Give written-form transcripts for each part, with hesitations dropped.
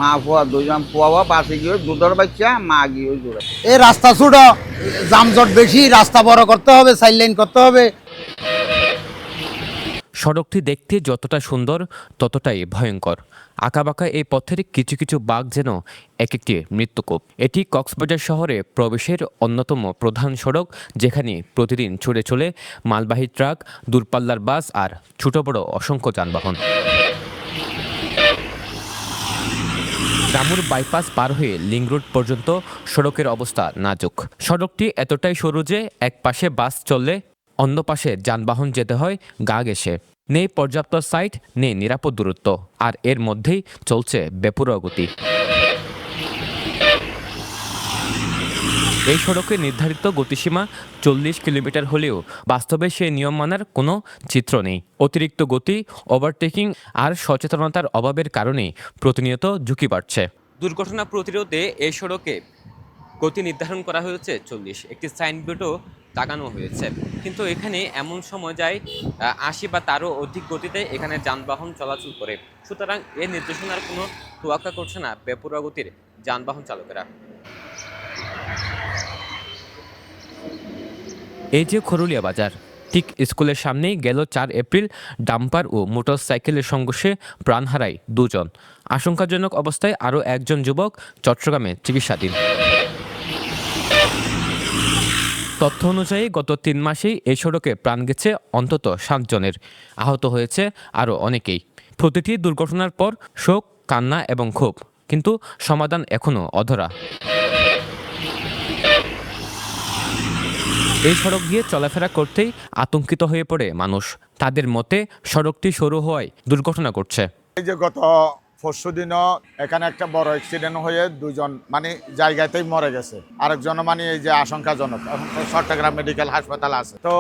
মা ফুয়া দুজন ফুয়া বাসে গিয়ে দুধের বাচ্চা মা গিয়ে জোরে। এই রাস্তা ছোট, যানজট বেশি, রাস্তা বড় করতে হবে, সাইড লাইন করতে হবে। সড়কটি দেখতে যতটা সুন্দর ততটাই ভয়ঙ্কর। আঁকাবাঁকা এই পথের কিছু কিছু বাঁক যেন এক একটি মৃত্যুকূপ। এটি কক্সবাজার শহরে প্রবেশের অন্যতম প্রধান সড়ক, যেখানে প্রতিদিন ছুটে চলে মালবাহী ট্রাক, দূরপাল্লার বাস আর ছোট বড় অসংখ্য যানবাহন। রামুর বাইপাস পার হয়ে লিং রোড পর্যন্ত সড়কের অবস্থা নাজুক। সড়কটি এতটাই সরু যে এক পাশে বাস চললে অন্য পাশে যানবাহন যেতে হয় গা ঘেঁষে। নেই পর্যাপ্ত সাইট, নেই নিরাপদ দূরত্ব, আর এর মধ্যেই চলছে বেপরোয়া গতি। এই সড়কে নির্ধারিত গতিসীমা 40 কিলোমিটার হলেও বাস্তবে সেই নিয়ম মানার কোনো চিত্র নেই। অতিরিক্ত গতি, ওভারটেকিং আর সচেতনতার অভাবের কারণে প্রতিনিয়ত ঝুঁকি বাড়ছে। দুর্ঘটনা প্রতিরোধে এই সড়কে গতি নির্ধারণ করা হয়েছে 40। একটি সাইনবোর্ডও লাগানো হয়েছে, কিন্তু এখানে এমন সময় যায় 80 বা তারও অধিক গতিতে এখানে যানবাহন চলাচল করে। সুতরাং এই নির্দেশনার কোনো তোয়াক্কা করছে না বেপরোয়া গতির যানবাহন চালকেরা। এই যে খরুলিয়া বাজার, ঠিক স্কুলের সামনেই গেল 4 এপ্রিল ডাম্পার ও মোটরসাইকেলের সংঘর্ষে প্রাণ হারায় 2 জন। আশঙ্কাজনক অবস্থায় আরও একজন যুবক চট্টগ্রামে চিকিৎসাধীন। তথ্য অনুযায়ী গত 3 মাসেই এই সড়কে প্রাণ গেছে অন্তত 7 জনের, আহত হয়েছে আরও অনেকেই। প্রতিটি দুর্ঘটনার পর শোক, কান্না এবং ক্ষোভ, কিন্তু সমাধান এখনও অধরা। এই সড়ক দিয়ে চলাফেরা করতেই আতঙ্কিত হয়ে পড়ে মানুষ। তাদের মতে সড়কটি সরু হওয়ায় দুর্ঘটনা ঘটছে। এই যে গত পরশুদিনও এখানে একটা বড় অ্যাক্সিডেন্ট হয়ে 2 জন মানে জায়গাতেই মরে গেছে, আরেকজন মানে এই যে আশঙ্কাজনক, এখন তো চট্টগ্রাম মেডিকেল হাসপাতাল আছে। তো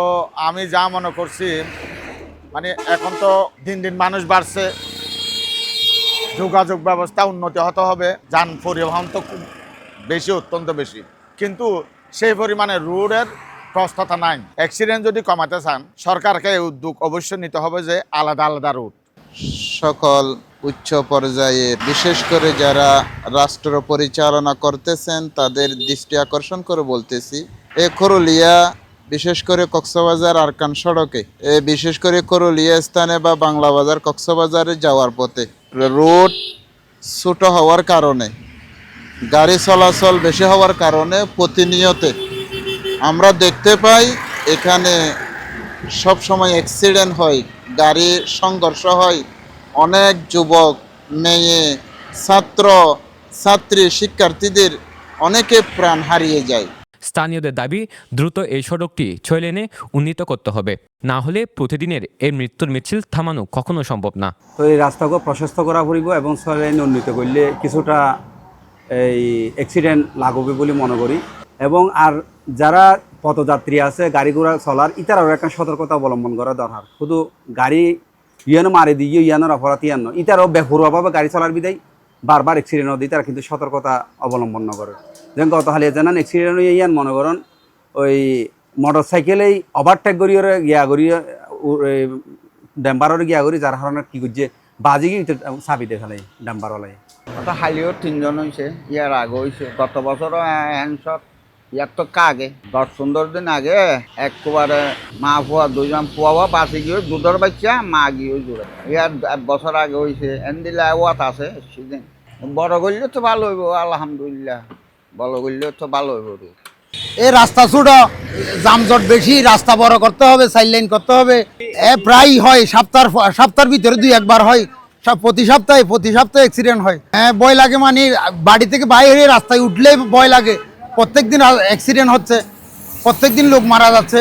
আমি যা মনে করছি, মানে এখন তো দিন দিন মানুষ বাড়ছে, যোগাযোগ ব্যবস্থা উন্নতি হতে হবে, যান পরিবহন তো খুব বেশি, অত্যন্ত বেশি, কিন্তু সেই পরিমাণে রোডের প্রস্ততা নাই। অ্যাক্সিডেন্ট যদি কমাতে চান, সরকারকে এই উদ্যোগ অবশ্যই নিতে হবে যে আলাদা আলাদা রুট। সকল উচ্চ পর্যায়ে বিশেষ করে যারা রাষ্ট্র পরিচালনা করতেছেন তাদের দৃষ্টি আকর্ষণ করে বলতেছি, এ করুলিয়া বিশেষ করে কক্সবাজার আরকান সড়কে, বিশেষ করে করুলিয়া স্থানে বা বাংলা বাজার কক্সবাজারে যাওয়ার পথে রোড ছোট হওয়ার কারণে, গাড়ি চলাচল বেশি হওয়ার কারণে প্রতিনিয়ত আমরা দেখতে পাই এখানে সব সময় অ্যাক্সিডেন্ট হয়, গাড়ি সংঘর্ষ হয়, অনেক যুবক, মেয়ে, ছাত্র ছাত্রী, শিক্ষার্থীদের অনেকে প্রাণ হারিয়ে যায়। স্থানীয়দের দাবি, দ্রুত এই সড়কটি 6 লেনে উন্নীত করতে হবে, না হলে প্রতিদিনের এই মৃত্যুর মিছিল থামানো কখনো সম্ভব না। তো এই রাস্তাকে প্রশস্ত করা পড়ব এবং 6 লেন উন্নীত করলে কিছুটা এই অ্যাক্সিডেন্ট লাগবে বলে মনে করি। এবং আর যারা পথযাত্রী আছে, গাড়ি ঘোড়া চলার, ইতারও একটা সতর্কতা অবলম্বন করা দরকার। শুধু গাড়ি ইয়ানো মারি দিয়ে ইয়ানোর অপরাধ ইয়ানো, ইতারও বেঘরোয়াভাবে গাড়ি চলার বিদায় বারবার অ্যাক্সিডেন্ট হতে, তারা কিন্তু সতর্কতা অবলম্বন না করে। যেমন গত হালিয়া জানান অ্যাক্সিডেন্ট ইয়ান মনে করেন ওই মোটর সাইকেলেই ওভারটেক করিয়ে গিয়া করিয়ে ড্যাম্পারের গিয়া করি, যার কারণে কি করছে বাজি গিয়ে চাবি দেখালাই ড্যাম্পারওয়ালাই। ওটা হালিও 3 জন হয়েছে, ইয়ার আগে হয়েছে গত বছরও হ্যান্ডশট। ইয়ার তো আগে 10-15 দিন আগে একবারে মা ফুয়া 2 জন ফুয়া বাসে গিয়ে দুধের বাচ্চা মা গিয়ে জোরে। ইয়ার 1 বছর আগে হয়েছে। এনদিলা ওয়াত আছে সেদিন। বড় করলে তো ভালো হইব, আলহামদুলিল্লাহ, বড় করলে তো ভালো হইব। এই রাস্তা ছোট, যানজট বেশি, রাস্তা বড় করতে হবে, সাইড লাইন করতে হবে। প্রায় হয় সপ্তাহের ভিতরে 2-1 বার হয়, প্রতি সপ্তাহে অ্যাক্সিডেন্ট হয়। ভয় লাগে, মানে বাড়ি থেকে বাইরে রাস্তায় উঠলেই ভয় লাগে। প্রত্যেকদিন অ্যাক্সিডেন্ট হচ্ছে, প্রত্যেকদিন লোক মারা যাচ্ছে,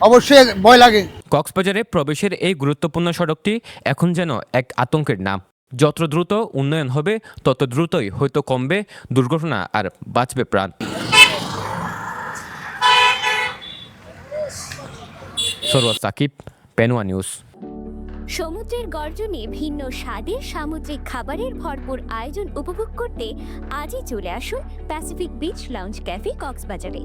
অবশ্যই ভয় লাগে। কক্সবাজারে প্রবেশের এই গুরুত্বপূর্ণ সড়কটি এখন যেন এক আতঙ্কের নাম। যত দ্রুত উন্নয়ন হবে তত দ্রুতই হয়তো কমবে দুর্ঘটনা আর বাঁচবে প্রাণ। সরওয়ার সাকিব, পেনুয়া নিউজ। সমুদ্রের গর্জনে ভিন্ন স্বাদের সামুদ্রিক খাবারের ভরপুর আয়োজন উপভোগ করতে আজই চলে আসুন প্যাসিফিক বিচ লাউঞ্জ ক্যাফে কক্সবাজারে।